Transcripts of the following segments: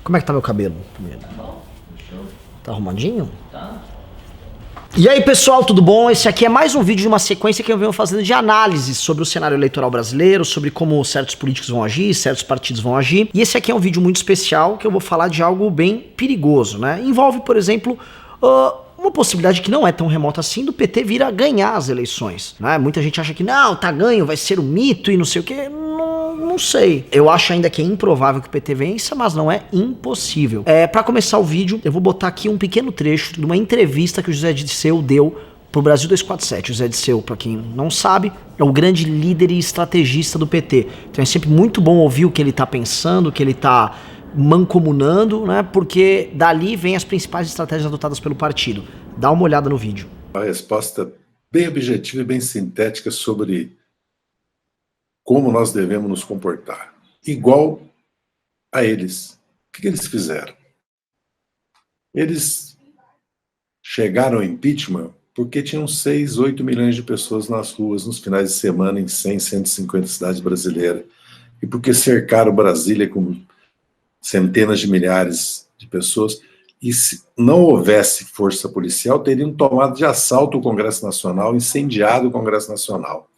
Como é que tá meu cabelo? Primeiro. Tá bom, show. Tá arrumadinho? Tá. E aí pessoal, tudo bom? Esse aqui é mais um vídeo de uma sequência que eu venho fazendo de análise sobre o cenário eleitoral brasileiro, sobre como certos políticos vão agir, certos partidos vão agir. E esse aqui é um vídeo muito especial que eu vou falar de algo bem perigoso, né? Envolve, por exemplo, uma possibilidade que não é tão remota assim do PT vir a ganhar as eleições, né? Muita gente acha que não, tá ganho, vai ser um mito e não sei o que. Não sei. Eu acho ainda que é improvável que o PT vença, mas não é impossível. Pra começar o vídeo, eu vou botar aqui um pequeno trecho de uma entrevista que o José Dirceu deu pro Brasil 247. O José Dirceu, pra quem não sabe, é o grande líder e estrategista do PT. Então é sempre muito bom ouvir o que ele tá pensando, o que ele tá mancomunando, né? Porque dali vem as principais estratégias adotadas pelo partido. Dá uma olhada no vídeo. Uma resposta bem objetiva e bem sintética sobre como nós devemos nos comportar. Igual a eles. O que eles fizeram? Eles chegaram ao impeachment porque tinham 6, 8 milhões de pessoas nas ruas nos finais de semana em 100, 150 cidades brasileiras. E porque cercaram Brasília com centenas de milhares de pessoas. E se não houvesse força policial, teriam tomado de assalto o Congresso Nacional, incendiado o Congresso Nacional.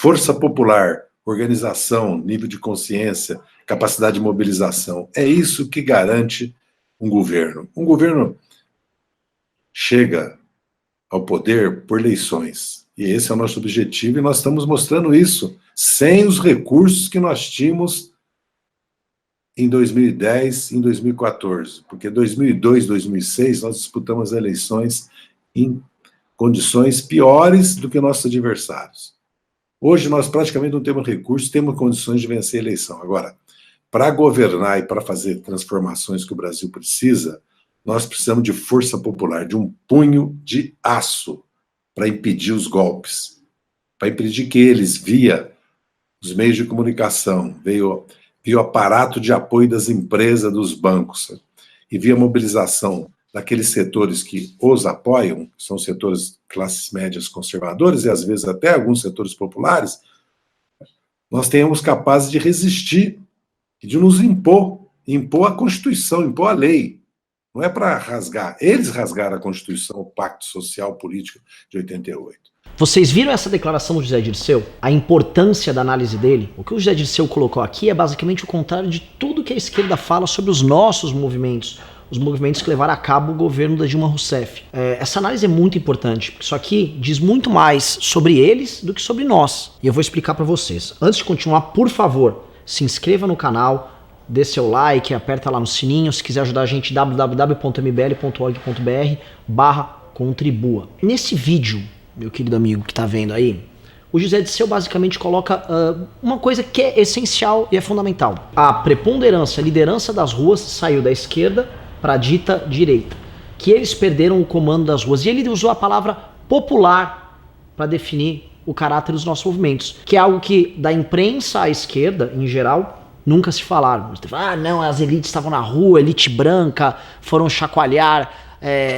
Força popular, organização, nível de consciência, capacidade de mobilização. É isso que garante um governo. Um governo chega ao poder por eleições. E esse é o nosso objetivo, e nós estamos mostrando isso sem os recursos que nós tínhamos em 2010, em 2014. Porque 2002, 2006, nós disputamos eleições em condições piores do que nossos adversários. Hoje nós praticamente não temos recursos, temos condições de vencer a eleição. Agora, para governar e para fazer transformações que o Brasil precisa, nós precisamos de força popular, de um punho de aço para impedir os golpes, para impedir que eles, via os meios de comunicação, via o aparato de apoio das empresas, dos bancos, e via a mobilização daqueles setores que os apoiam, que são setores classes médias conservadores e às vezes até alguns setores populares, nós tenhamos capazes de resistir e de nos impor a Constituição, impor a lei. Não é para rasgar. Eles rasgaram a Constituição, o Pacto Social Político de 88. Vocês viram essa declaração do José Dirceu? A importância da análise dele? O que o José Dirceu colocou aqui é basicamente o contrário de tudo que a esquerda fala sobre os nossos movimentos, os movimentos que levaram a cabo o governo da Dilma Rousseff. Essa análise é muito importante, porque isso aqui diz muito mais sobre eles do que sobre nós. E eu vou explicar para vocês. Antes de continuar, por favor, se inscreva no canal, dê seu like, aperta lá no sininho. Se quiser ajudar a gente, www.mbl.org.br/contribua. Nesse vídeo, meu querido amigo que tá vendo aí, o José Dirceu basicamente coloca uma coisa que é essencial e é fundamental. A preponderância, a liderança das ruas saiu da esquerda para a dita direita, que eles perderam o comando das ruas. E ele usou a palavra popular para definir o caráter dos nossos movimentos, que é algo que da imprensa à esquerda, em geral, nunca se falaram. Ah, não, as elites estavam na rua, elite branca, foram chacoalhar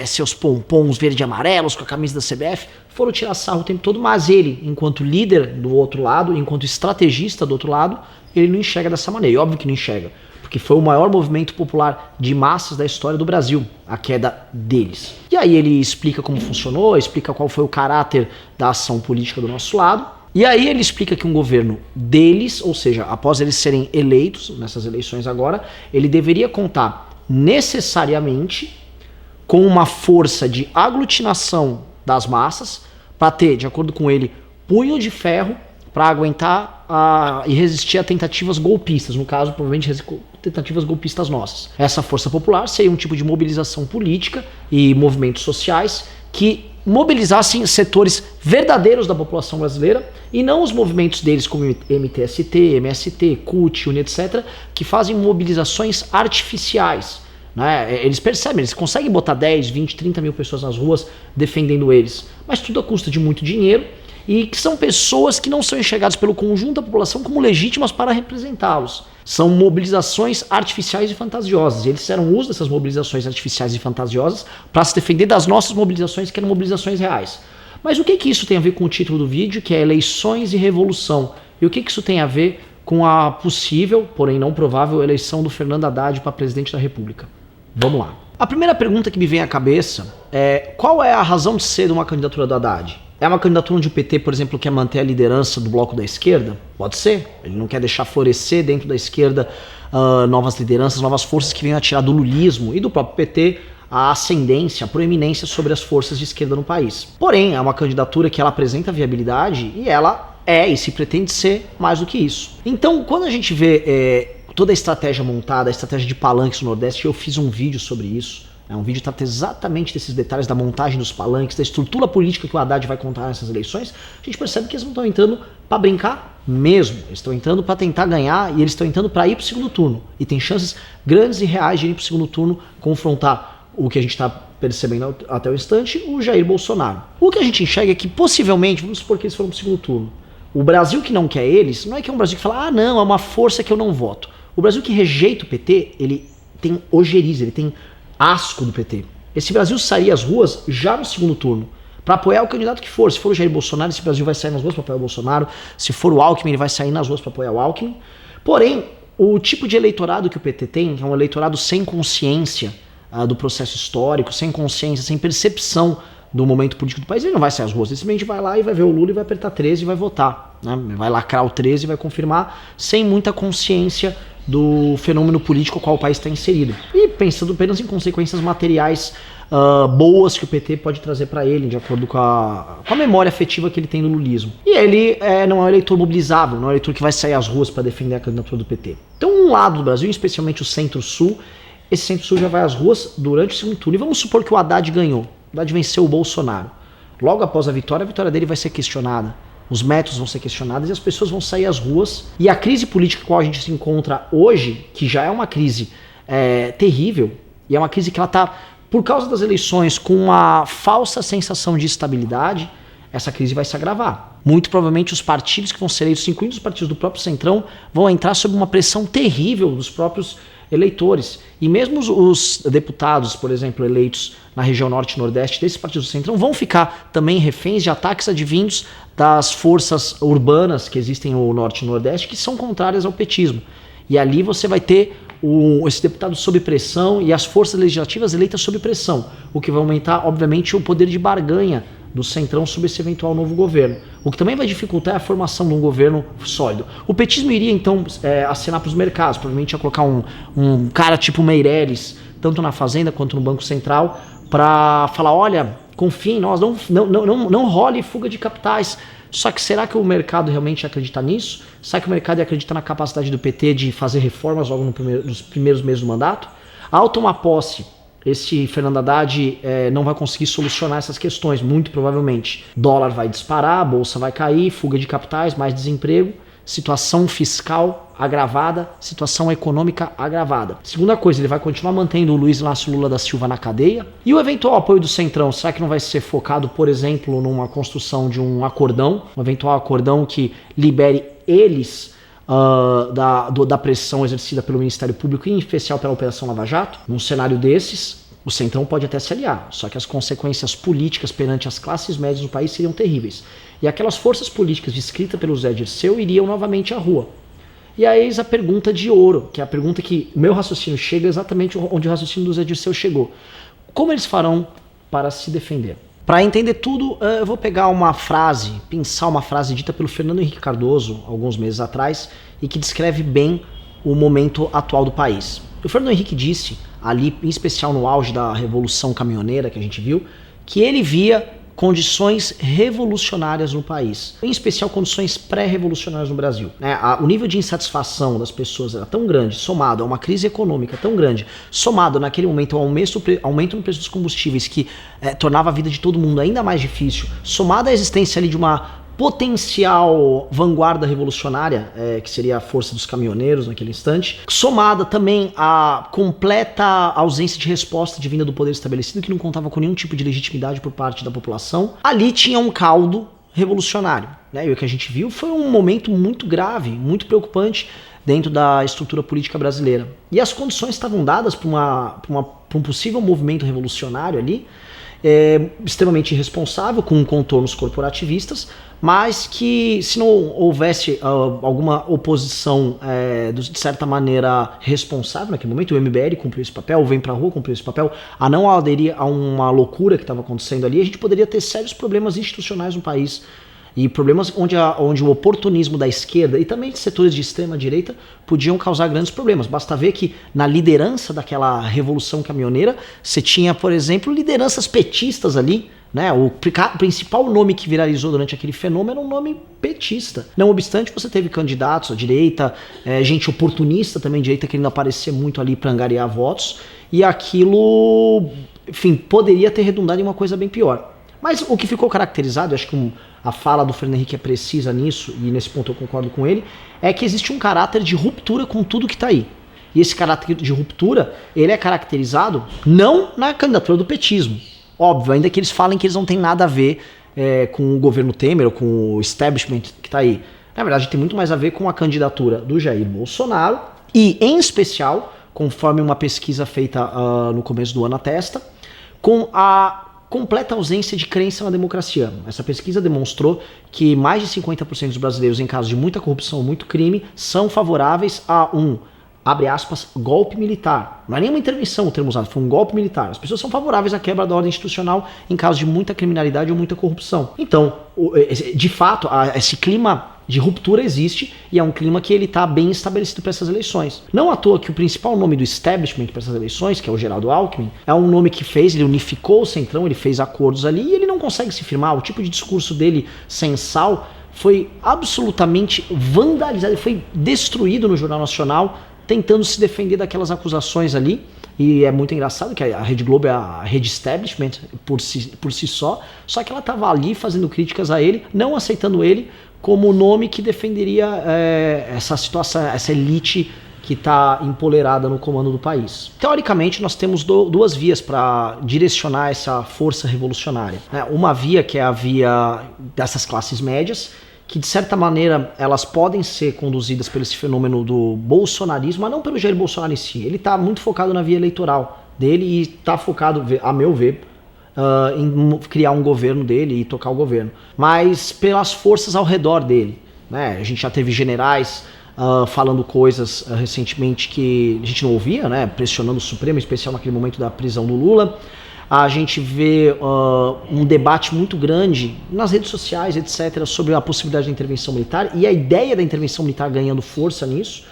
seus pompons verde e amarelos com a camisa da CBF, foram tirar sarro o tempo todo, mas ele, enquanto líder do outro lado, enquanto estrategista do outro lado, ele não enxerga dessa maneira. E óbvio que não enxerga, porque foi o maior movimento popular de massas da história do Brasil, a queda deles. E aí ele explica como funcionou, explica qual foi o caráter da ação política do nosso lado, e aí ele explica que um governo deles, ou seja, após eles serem eleitos, nessas eleições agora, ele deveria contar necessariamente com uma força de aglutinação das massas, para ter, de acordo com ele, punho de ferro para aguentar e resistir a tentativas golpistas, no caso, provavelmente tentativas golpistas nossas. Essa força popular seria um tipo de mobilização política e movimentos sociais que mobilizassem setores verdadeiros da população brasileira e não os movimentos deles como MTST, MST, CUT, UNE, etc., que fazem mobilizações artificiais. Né? Eles percebem, eles conseguem botar 10, 20, 30 mil pessoas nas ruas defendendo eles, mas tudo à custa de muito dinheiro e que são pessoas que não são enxergadas pelo conjunto da população como legítimas para representá-los. São mobilizações artificiais e fantasiosas. E eles fizeram uso dessas mobilizações artificiais e fantasiosas para se defender das nossas mobilizações, que eram mobilizações reais. Mas o que isso tem a ver com o título do vídeo, que é Eleições e Revolução? E o que isso tem a ver com a possível, porém não provável, eleição do Fernando Haddad para presidente da República. Vamos lá. A primeira pergunta que me vem à cabeça é: qual é a razão de ser de uma candidatura do Haddad? É uma candidatura onde o PT, por exemplo, quer manter a liderança do bloco da esquerda? Pode ser. Ele não quer deixar florescer dentro da esquerda novas lideranças, novas forças que venham a tirar do lulismo e do próprio PT a ascendência, a proeminência sobre as forças de esquerda no país. Porém, é uma candidatura que ela apresenta viabilidade e ela e se pretende ser mais do que isso. Então, quando a gente vê toda a estratégia montada, a estratégia de palanques no Nordeste, eu fiz um vídeo sobre isso. Um vídeo que trata exatamente desses detalhes da montagem dos palanques, da estrutura política que o Haddad vai contar nessas eleições. A gente percebe que eles não estão entrando para brincar mesmo. Eles estão entrando para tentar ganhar e eles estão entrando para ir para o segundo turno. E tem chances grandes e reais de ir para o segundo turno confrontar o que a gente está percebendo até o instante, o Jair Bolsonaro. O que a gente enxerga é que possivelmente, vamos supor que eles foram para o segundo turno, o Brasil que não quer eles, não é que é um Brasil que fala, ah não, é uma força que eu não voto. O Brasil que rejeita o PT, ele tem ojeriza, ele tem asco do PT. Esse Brasil sairia às ruas já no segundo turno, para apoiar o candidato que for. Se for o Jair Bolsonaro, esse Brasil vai sair nas ruas para apoiar o Bolsonaro. Se for o Alckmin, ele vai sair nas ruas para apoiar o Alckmin. Porém, o tipo de eleitorado que o PT tem, que é um eleitorado sem consciência do processo histórico, sem consciência, sem percepção do momento político do país, ele não vai sair às ruas. Ele simplesmente vai lá e vai ver o Lula e vai apertar 13 e vai votar. Né? Vai lacrar o 13 e vai confirmar, sem muita consciência do fenômeno político ao qual o país está inserido. E pensando apenas em consequências materiais boas que o PT pode trazer para ele, de acordo com a memória afetiva que ele tem do lulismo. E ele não é um eleitor mobilizável, não é um eleitor que vai sair às ruas para defender a candidatura do PT. Então, um lado do Brasil, especialmente o Centro-Sul, esse Centro-Sul já vai às ruas durante o segundo turno. E vamos supor que o Haddad ganhou. O Haddad venceu o Bolsonaro. Logo após a vitória dele vai ser questionada. Os métodos vão ser questionados e as pessoas vão sair às ruas. E a crise política com a gente se encontra hoje, que já é uma crise terrível, e é uma crise que ela está, por causa das eleições, com uma falsa sensação de estabilidade, essa crise vai se agravar. Muito provavelmente os partidos que vão ser eleitos, incluindo os partidos do próprio Centrão, vão entrar sob uma pressão terrível dos próprios eleitores. E mesmo os deputados, por exemplo, eleitos na região norte e nordeste desses partidos do Centrão, vão ficar também reféns de ataques advindos das forças urbanas que existem no norte e nordeste, que são contrárias ao petismo. E ali você vai ter esse deputado sob pressão e as forças legislativas eleitas sob pressão, o que vai aumentar, obviamente, o poder de barganha do Centrão sobre esse eventual novo governo. O que também vai dificultar a formação de um governo sólido. O petismo iria, então, acenar para os mercados, provavelmente ia colocar um cara tipo Meirelles, tanto na Fazenda quanto no Banco Central, para falar, olha, confie em nós, não role fuga de capitais. Só que será que o mercado realmente acredita nisso? Será que o mercado acredita na capacidade do PT de fazer reformas logo nos primeiros meses do mandato? Ao tomar posse, esse Fernando Haddad não vai conseguir solucionar essas questões, muito provavelmente. Dólar vai disparar, a bolsa vai cair, fuga de capitais, mais desemprego, situação fiscal agravada, situação econômica agravada. Segunda coisa, ele vai continuar mantendo o Luiz Inácio Lula da Silva na cadeia. E o eventual apoio do Centrão, será que não vai ser focado, por exemplo, numa construção de um acordão, um eventual acordão que libere eles da pressão exercida pelo Ministério Público, em especial pela Operação Lava Jato? Num cenário desses, o Centrão pode até se aliar, só que as consequências políticas perante as classes médias do país seriam terríveis. E aquelas forças políticas descritas pelo Zé Dirceu iriam novamente à rua. E aí eis a pergunta de ouro, que é a pergunta que meu raciocínio chega exatamente onde o raciocínio do Zé Dirceu chegou. Como eles farão para se defender? Para entender tudo, eu vou pegar uma frase, pensar uma frase dita pelo Fernando Henrique Cardoso, alguns meses atrás, e que descreve bem o momento atual do país. O Fernando Henrique disse, ali, em especial no auge da Revolução Caminhoneira que a gente viu, que ele via condições revolucionárias no país, em especial condições pré-revolucionárias no Brasil. O nível de insatisfação das pessoas era tão grande, somado a uma crise econômica tão grande, somado naquele momento ao aumento no preço dos combustíveis que tornava a vida de todo mundo ainda mais difícil, somado à existência ali de uma potencial vanguarda revolucionária, que seria a força dos caminhoneiros naquele instante, somada também à completa ausência de resposta de vinda do poder estabelecido, que não contava com nenhum tipo de legitimidade por parte da população, ali tinha um caldo revolucionário. E o que a gente viu foi um momento muito grave, muito preocupante dentro da estrutura política brasileira. E as condições estavam dadas para um possível movimento revolucionário ali, extremamente irresponsável, com contornos corporativistas, mas que se não houvesse alguma oposição de certa maneira responsável naquele momento, o MBL cumpriu esse papel, o Vem Pra Rua cumpriu esse papel, a não aderir a uma loucura que estava acontecendo ali, a gente poderia ter sérios problemas institucionais no país. E problemas onde o oportunismo da esquerda e também de setores de extrema direita podiam causar grandes problemas. Basta ver que na liderança daquela revolução caminhoneira, você tinha, por exemplo, lideranças petistas ali, né? O principal nome que viralizou durante aquele fenômeno era um nome petista. Não obstante, você teve candidatos à direita, gente oportunista também, direita, querendo aparecer muito ali para angariar votos, e aquilo, enfim, poderia ter redundado em uma coisa bem pior. Mas o que ficou caracterizado, acho que a fala do Fernando Henrique é precisa nisso, e nesse ponto eu concordo com ele, é que existe um caráter de ruptura com tudo que está aí. E esse caráter de ruptura, ele é caracterizado não na candidatura do petismo. Óbvio, ainda que eles falem que eles não têm nada a ver com o governo Temer ou com o establishment que está aí. Na verdade, tem muito mais a ver com a candidatura do Jair Bolsonaro e, em especial, conforme uma pesquisa feita no começo do ano atesta, com a completa ausência de crença na democracia. Essa pesquisa demonstrou que mais de 50% dos brasileiros, em casos de muita corrupção, muito crime, são favoráveis a abre aspas, golpe militar. Não é nenhuma intervenção o termo usado, foi um golpe militar. As pessoas são favoráveis à quebra da ordem institucional em casos de muita criminalidade ou muita corrupção. Então, de fato, esse clima de ruptura existe e é um clima que ele está bem estabelecido para essas eleições. Não à toa que o principal nome do establishment para essas eleições, que é o Geraldo Alckmin, é um nome que ele unificou o Centrão, ele fez acordos ali e ele não consegue se firmar. O tipo de discurso dele sensal foi absolutamente vandalizado, foi destruído no Jornal Nacional, tentando se defender daquelas acusações ali. E é muito engraçado que a Rede Globo é a rede establishment por si só que ela estava ali fazendo críticas a ele, não aceitando ele como o nome que defenderia essa situação, essa elite que está empolerada no comando do país. Teoricamente, nós temos duas vias para direcionar essa força revolucionária. Uma via que é a via dessas classes médias, que de certa maneira elas podem ser conduzidas por esse fenômeno do bolsonarismo, mas não pelo Jair Bolsonaro em si. Ele está muito focado na via eleitoral dele e está focado, a meu ver, em criar um governo dele e tocar o governo, mas pelas forças ao redor dele, né? A gente já teve generais falando coisas recentemente que a gente não ouvia, né? Pressionando o Supremo, em especial naquele momento da prisão do Lula. A gente vê um debate muito grande nas redes sociais, etc., sobre a possibilidade da intervenção militar e a ideia da intervenção militar ganhando força nisso.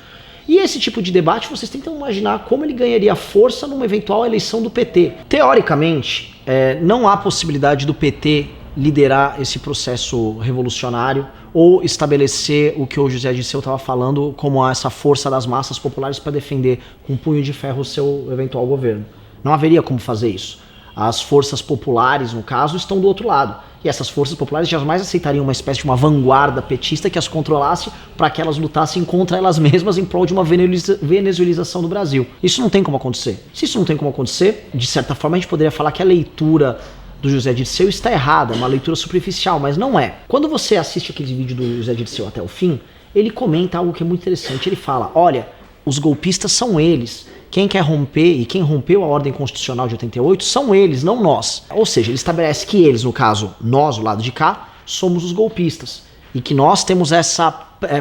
E esse tipo de debate, vocês tentam imaginar como ele ganharia força numa eventual eleição do PT. Teoricamente, não há possibilidade do PT liderar esse processo revolucionário ou estabelecer o que o José Dirceu estava falando como essa força das massas populares para defender com um punho de ferro o seu eventual governo. Não haveria como fazer isso. As forças populares, no caso, estão do outro lado. E essas forças populares jamais aceitariam uma espécie de uma vanguarda petista que as controlasse para que elas lutassem contra elas mesmas em prol de uma venezuelização do Brasil. Isso não tem como acontecer. Se isso não tem como acontecer, de certa forma a gente poderia falar que a leitura do José Dirceu está errada, uma leitura superficial, mas não é. Quando você assiste aquele vídeo do José Dirceu até o fim, ele comenta algo que é muito interessante. Ele fala, olha, os golpistas são eles. Quem quer romper e quem rompeu a ordem constitucional de 88 são eles, não nós. Ou seja, ele estabelece que eles, no caso, nós, o lado de cá, somos os golpistas. E que nós temos essa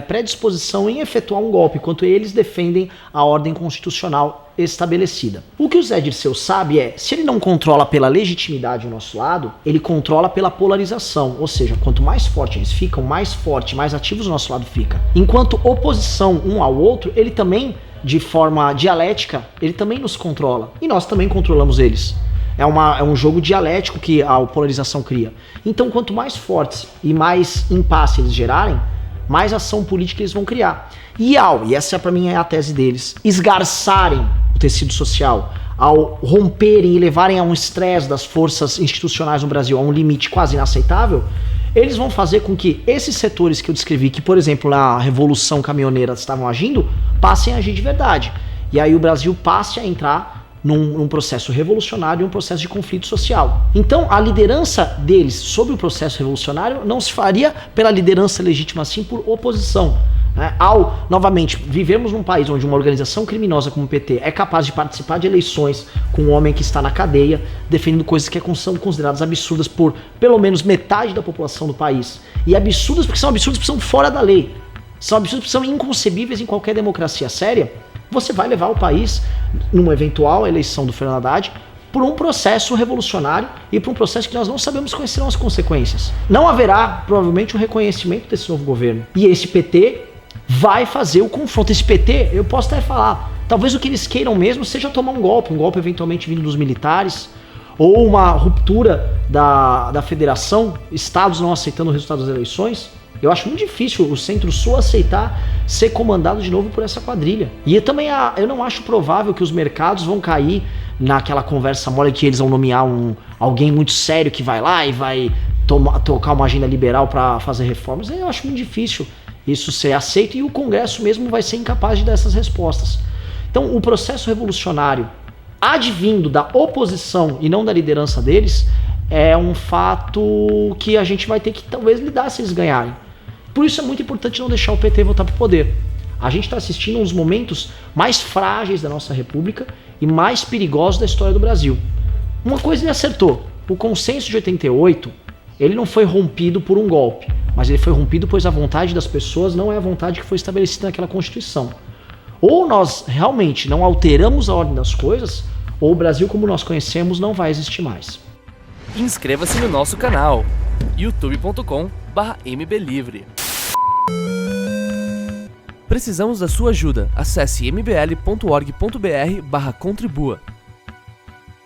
predisposição em efetuar um golpe, enquanto eles defendem a ordem constitucional estabelecida. O que o Zé Dirceu sabe é, se ele não controla pela legitimidade o nosso lado, ele controla pela polarização. Ou seja, quanto mais forte eles ficam, mais forte, mais ativos o nosso lado fica. Enquanto oposição um ao outro, ele também, de forma dialética, ele também nos controla. E nós também controlamos eles. É um jogo dialético que a polarização cria. Então, quanto mais fortes e mais impasse eles gerarem, mais ação política eles vão criar. E essa para mim é a tese deles, esgarçarem o tecido social, ao romperem e levarem a um estresse das forças institucionais no Brasil a um limite quase inaceitável, eles vão fazer com que esses setores que eu descrevi, que por exemplo na Revolução Caminhoneira estavam agindo, passem a agir de verdade. E aí o Brasil passe a entrar num processo revolucionário e um processo de conflito social. Então a liderança deles sobre o processo revolucionário não se faria pela liderança legítima assim por oposição, Novamente, vivemos num país onde uma organização criminosa como o PT é capaz de participar de eleições com um homem que está na cadeia, defendendo coisas que são consideradas absurdas por pelo menos metade da população do país. E absurdas porque são fora da lei. São absurdas porque são inconcebíveis em qualquer democracia séria. Você vai levar o país, numa eventual eleição do Fernando Haddad, por um processo revolucionário e por um processo que nós não sabemos quais serão as consequências. Não haverá, provavelmente, o reconhecimento desse novo governo. E esse PT vai fazer o confronto. Esse PT, eu posso até falar, talvez o que eles queiram mesmo seja tomar um golpe eventualmente vindo dos militares, ou uma ruptura da federação, estados não aceitando o resultado das eleições. Eu acho muito difícil o Centro-Sul aceitar ser comandado de novo por essa quadrilha. E eu não acho provável que os mercados vão cair naquela conversa mole que eles vão nomear alguém muito sério que vai lá e vai tocar uma agenda liberal para fazer reformas. Eu acho muito difícil isso ser aceito e o Congresso mesmo vai ser incapaz de dar essas respostas. Então, o processo revolucionário advindo da oposição e não da liderança deles é um fato que a gente vai ter que talvez lidar se eles ganharem. Por isso é muito importante não deixar o PT voltar para o poder. A gente está assistindo uns momentos mais frágeis da nossa república e mais perigosos da história do Brasil. Uma coisa ele acertou. O consenso de 88, ele não foi rompido por um golpe, mas ele foi rompido pois a vontade das pessoas não é a vontade que foi estabelecida naquela Constituição. Ou nós realmente não alteramos a ordem das coisas, ou o Brasil como nós conhecemos não vai existir mais. Inscreva-se no nosso canal, youtube.com/mblivre. Precisamos da sua ajuda. Acesse mbl.org.br/contribua.